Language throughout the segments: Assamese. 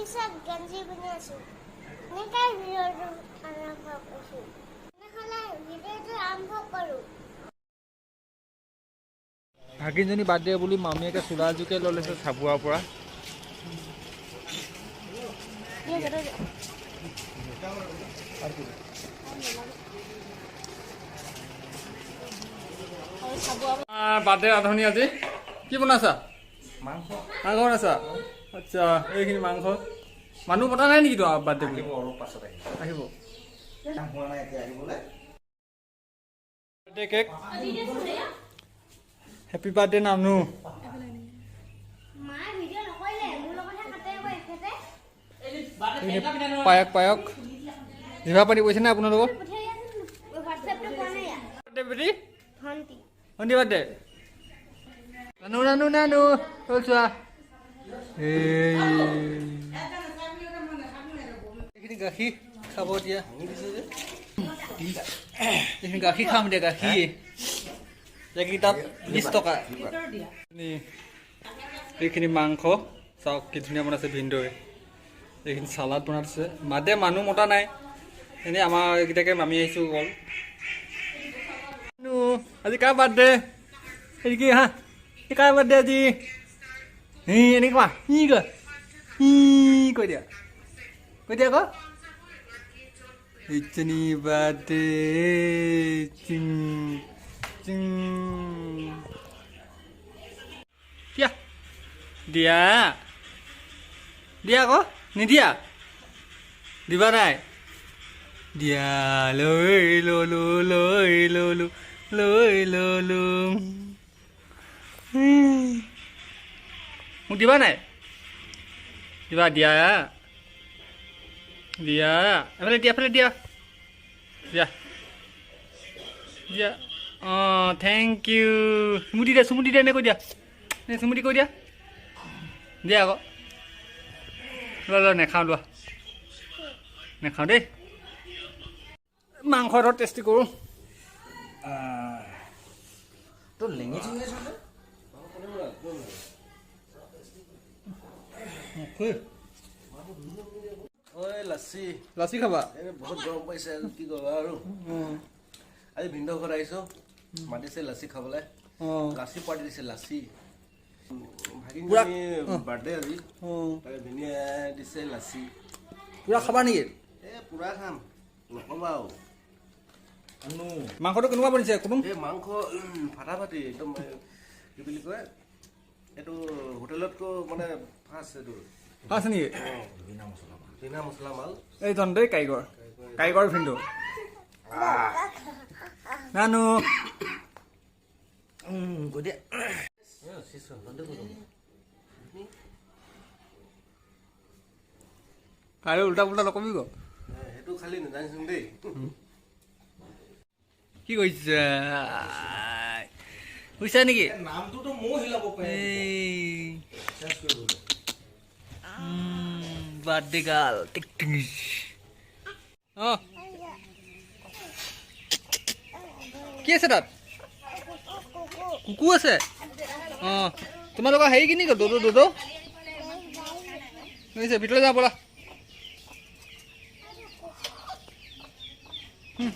টি-শাৰ্ট গেঞ্জি পিন্ধি আছোঁ এনেকৈ ভিডিঅ'টো আৰম্ভ কৰিছোঁ তেনেহ'লে ভিডিঅ'টো আৰম্ভ কৰোঁ ভাগিনজনী বাৰ্থডে বুলি মামীয়েকে চোলা এযোৰকে লৈ লৈছে চাবুৱাৰ পৰা বাৰ্থডে ৰান্ধনি আজি কি বনাইছা মাংস বনাইছা আচ্ছা এইখিনি মাংস মানুহ পতা নাই নেকি তো বাৰ্থডে বুলি আহিব বাৰ্থডে কেক হেপী বাৰ্থডে নানু পায়ক পায়ক জিভা পানী কৈছে নে আপোনালোকৰ ভণ্টি বাৰ্থডে নানু নানু নানু চোৱা এইখিনি গাখীৰ খাব দিয়া এইখিনি গাখীৰ খাম দিয়া গাখীৰ তাত 20 টকা এইখিনি মাংস চাওক কি ধুনীয়া বনাইছে ভিনদেউৱে এইখিনি চালাড বনাইছে মাদে মানুহ মতা নাই এনেই আমাৰ এইকেইটাকে মামি আহিছোঁ অকল আজি কাৰ বাৰ্থডে হেৰি কি হা কাৰ বাৰ্থডে আজি এনেকৈ কোৱা কৈ দিয়া আকৌ ইতনি বাৰ্থডে দিয়া দিয়া আকৌ নিদিয়া দিবা নাই দিয়া লৈ ললো লৈ ললো লৈ ললো মোক দিবা নাই দিবা দিয়া দিয়া এফালে দিয়া দিয়া দিয়া দিয়া অঁ থেংক ইউ চুমুটি দিয়া নে কৈ দিয়া চুমুটি কৈ দিয়া দিয়া আকৌ লোৱা নেখাওঁ লোৱা নেখাওঁ দেই মাংস এটা টেষ্টি কৰোঁ লাচি খাবা বহুত গৰম পাইছে কি কৰিবা আৰু আজি ভিনদেউ ঘৰত আহিছোঁ মাতিছে লাচি খাবলৈ লাচি পাৰ্টি দিছে লাচি ভাগিনজনী বাৰ্থডে আজি তাকে ভিনিয়ে দিছে লাচি পুৰা খাবা নেকি পুৰা খাম নক'বা আৰু মাংসটো কেনেকুৱা বনিছে কুটুম এই মাংস ফাটাফাটি একদম কি বুলি কয় এইটো হোটেলতকৈ মানে ফাৰ্ষ্ট এইটো আছে নেকি বিনা মছলা মাল এই তন্দেই কাৰিকৰ ভিনদেউ নানু কৈ দিয়া কাইলৈ উল্টা পুল্টা নকবি ক সেইটো খালি নাজানিছোন দেই কি কৰিছা বুজিছা নেকি নামটোতো ময়ো হিলাব বাৰ্থডে গাল অঁ কি আছে তাত কুকুৰ আছে অঁ তোমালোকৰ হেৰি কিনি গ'ল দৌদো ভিতৰলৈ যাওঁ ব'লা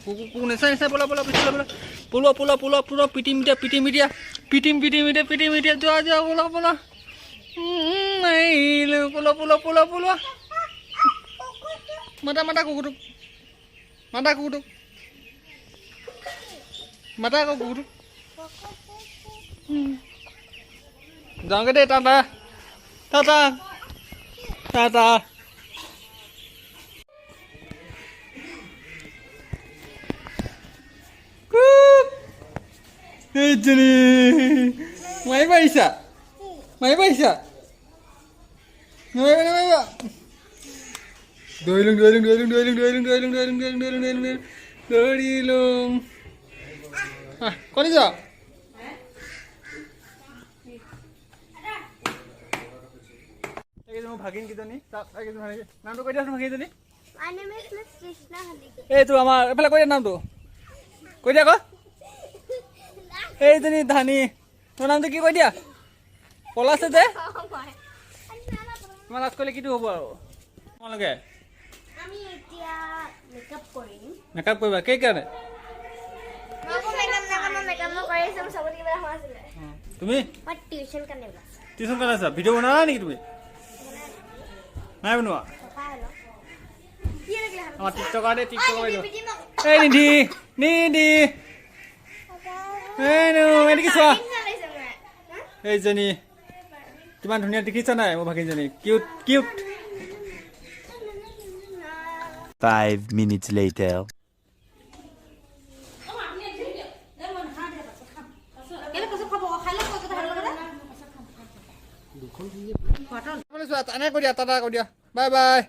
কুকুৰ নেচাই ব'লা ভিতৰলৈ পলোৱা পিটিম দিয়া যোৱা ব'লা পলোৱা মাতা কুকুৰটোক মাতা আকৌ কুকুৰটোক যাওঁগে দেই টাটা মাৰিব আহিছা দৌৰিলোঁ কলি যা ভাগিনকেইজনী নামটো কৈ দিয়াচোন ভাগিনজনী এইটো আমাৰ এইফালে কৈ দিয়া নামটো কৈ দিয়া আকৌ এইজনী ধানী তোৰ নামটো কি কৈ দিয়া পলাছে যে তোমাৰ লাজ কৰিলে কিটো হ'ব আৰু তোমালোকে আমি এতিয়া মেকআপ কৰিম মেকআপ কৰিবা কেই কাৰণে মেকআপ কৰিম চবত কিবা হোৱা আছিলে তুমি মই টিউচন কাৰণে ওলাইছো টিউচন কাৰণে আছা ভিডিঅ' বনালা নেকি তুমি নাই বনোৱা আমাৰ টিকটকাৰ দে টিকটকৰ এই নিধি নিধি এই নো এনেকৈ চোৱা এইজনী কিমান ধুনীয়া দেখিছা নাই মোৰ ভাগিনজনী কিউট কিউট 5 minutes later. এনেকৈ দিয়া টাটা কৈ দিয়া বাই বাই